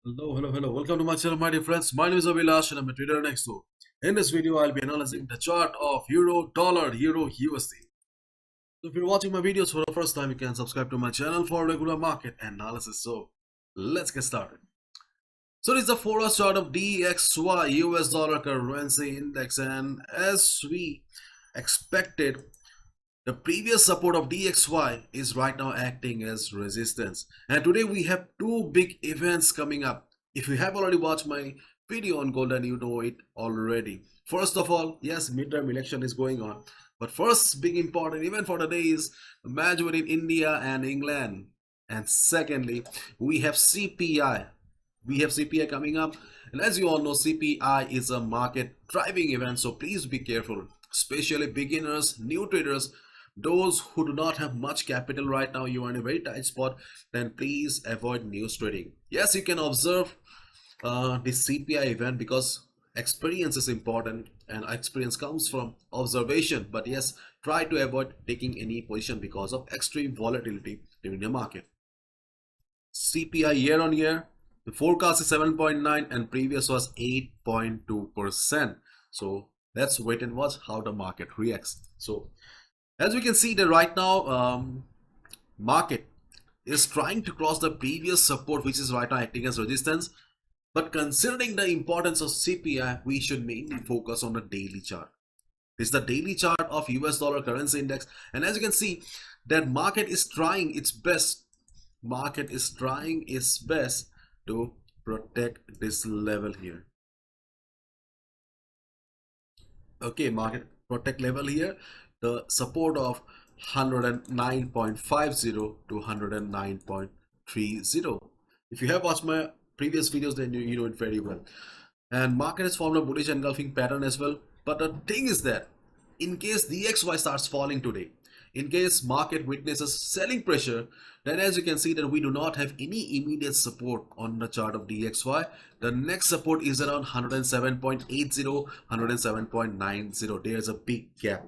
Hello. Welcome to my channel, my dear friends. My name is Avilash and I'm a trader next door. In this video, I'll be analyzing the chart of Euro, Dollar, Euro, USD. So if you're watching my videos for the first time, you can subscribe to my channel for regular market analysis. So let's get started. So this is the Forex chart of DXY, US dollar currency index, and as we expected, the previous support of DXY is right now acting as resistance. And today we have two big events coming up. If you have already watched my video on gold, then you know it already. First of all, yes, midterm election is going on. But first big important event for the day is the match between India and England. And secondly, we have CPI. We have CPI coming up. And as you all know, CPI is a market driving event. So please be careful, especially beginners, new traders, those who do not have much capital right now. You are in a very tight spot, then please avoid news trading. Yes, you can observe this CPI event because experience is important and experience comes from observation. But yes, try to avoid taking any position because of extreme volatility during the market. CPI year on year, the forecast is 7.9 and previous was 8.2%. So let's wait and watch how the market reacts. So as we can see that right now, market is trying to cross the previous support, which is right now acting as resistance. But considering the importance of CPI, we should mainly focus on the daily chart. This is the daily chart of US dollar currency index. And as you can see, that market is trying its best. Market is trying its best to protect this level here. Okay, market protect level here. The support of 109.50 to 109.30. If you have watched my previous videos, then you know it very well. And market has formed a bullish engulfing pattern as well. But the thing is that in case DXY starts falling today, in case market witnesses selling pressure, then as you can see that we do not have any immediate support on the chart of DXY. The next support is around 107.80, 107.90. There's a big gap.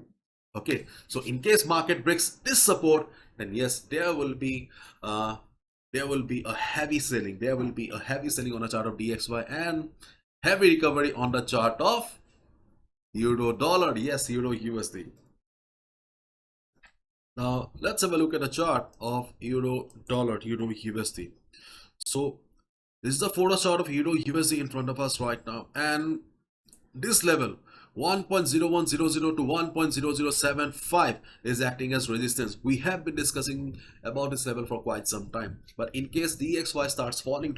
Okay, so in case market breaks this support, then yes, there will be a heavy selling. There will be a heavy selling on the chart of DXY and heavy recovery on the chart of Euro dollar. Yes, Euro USD. Now let's have a look at the chart of Euro dollar, Euro USD. So this is the Forex chart of Euro USD in front of us right now, and this level 1.0100 to 1.0075 is acting as resistance. We have been discussing about this level for quite some time. But in case DXY starts falling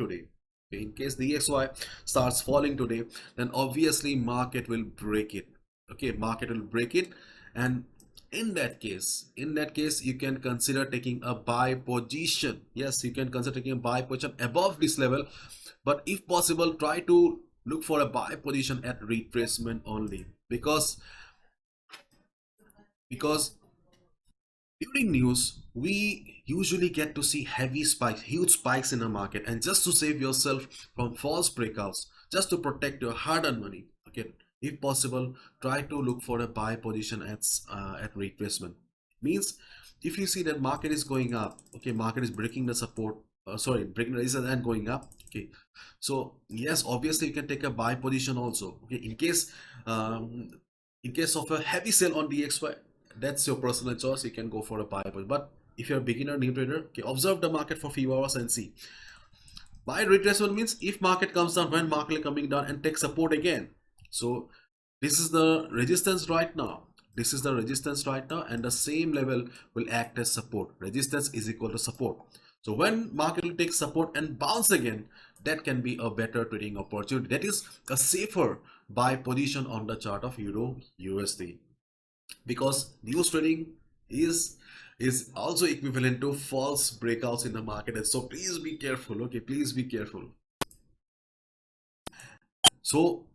today, then obviously market will break it. Okay, market will break it, and in that case you can consider taking a buy position. Yes, you can consider taking a buy position above this level, but if possible, try to look for a buy position at retracement only, because during news we usually get to see heavy spikes, huge spikes in the market, and just to save yourself from false breakouts, just to protect your hard-earned money, okay, if possible, try to look for a buy position at retracement. Means if you see that market is going up, okay, market is breaking the support, breaking the resistance and going up. Okay, so yes, obviously you can take a buy position also. Okay, in case of a heavy sell on DXY, that's your personal choice. You can go for a buy position. But if you're a beginner, new trader, okay, observe the market for few hours and see. Buy retracement means if market comes down, when market is coming down and take support again. So this is the resistance right now. And the same level will act as support. Resistance is equal to support. So when market will take support and bounce again, that can be a better trading opportunity. That is a safer buy position on the chart of Euro USD, because news trading is also equivalent to false breakouts in the market. And so please be careful. Okay, please be careful. So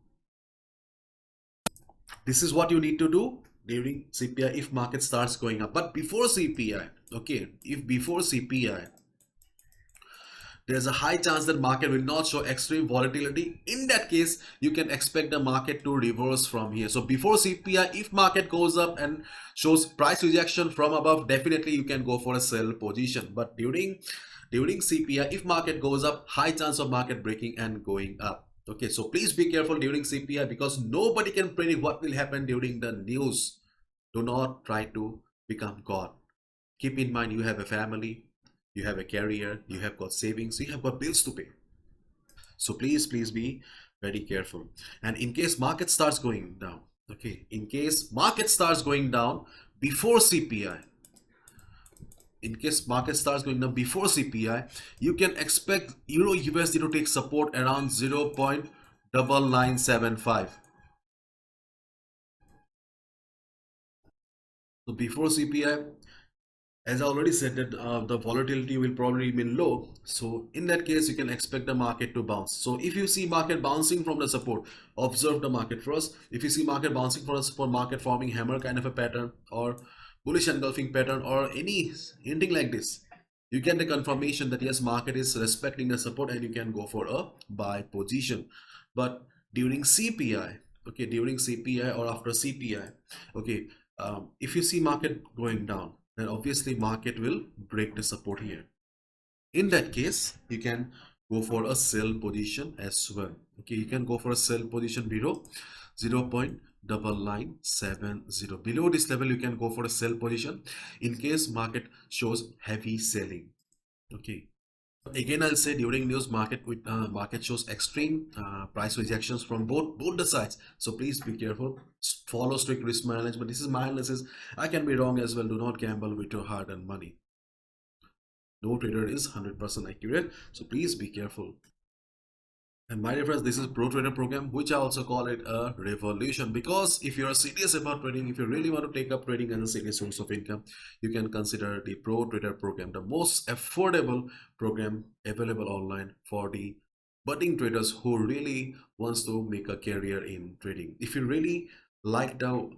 this is what you need to do during CPI if market starts going up. But before CPI, okay, if before CPI there's a high chance that market will not show extreme volatility, in that case you can expect the market to reverse from here. So before CPI, if market goes up and shows price rejection from above, definitely you can go for a sell position. But during during CPI, if market goes up, high chance of market breaking and going up. Okay, so please be careful during CPI because nobody can predict what will happen during the news. Do not try to become God. Keep in mind you have a family, you have a career, you have got savings, you have got bills to pay. So please be very careful. And in case market starts going down, okay, in case market starts going down before CPI, in case market starts going down before CPI, you can expect Euro USD to take support around 0.9975. So before CPI, as I already said that the volatility will probably remain low. So in that case, you can expect the market to bounce. So if you see market bouncing from the support, observe the market first. If you see market bouncing from the support, market forming hammer kind of a pattern or bullish engulfing pattern or anything like this, you get the confirmation that yes, market is respecting the support and you can go for a buy position. But during CPI, okay, during CPI or after CPI, okay, if you see market going down, then obviously market will break the support here. In that case, you can go for a sell position as well. Okay, you can go for a sell position below 0.9970. Below this level, you can go for a sell position in case market shows heavy selling. Okay. Again, I'll say during news market shows extreme price rejections from both the sides. So please be careful. Follow strict risk management. This is my analysis. I can be wrong as well. Do not gamble with your hard-earned money. No trader is 100% accurate. So please be careful. And my reference, this is Pro Trader program, which I also call it a revolution, because if you are serious about trading, if you really want to take up trading as a serious source of income, you can consider the Pro Trader program, the most affordable program available online for the budding traders who really wants to make a career in trading. If you really like the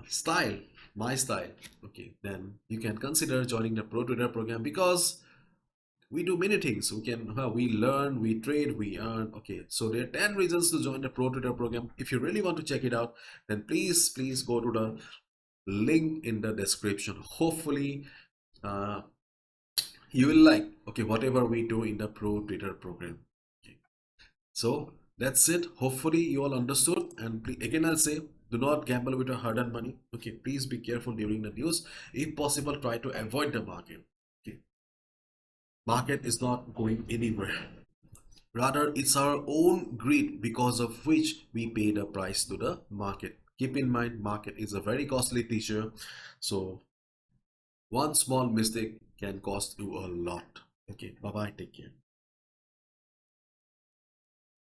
style, my style, okay, then you can consider joining the Pro Trader program because we do many things. We learn, we trade, we earn. Okay, so there are 10 reasons to join the Pro Trader program. If you really want to check it out, then please go to the link in the description. Hopefully you will like, okay, whatever we do in the Pro Trader program. Okay, so that's it. Hopefully you all understood. And again, I'll say, do not gamble with your hard-earned money. Okay, please be careful during the news. If possible, try to avoid the market. Okay, market is not going anywhere. Rather, it's our own greed because of which we pay the price to the market. Keep in mind, market is a very costly teacher. So one small mistake can cost you a lot. Okay, bye-bye, take care.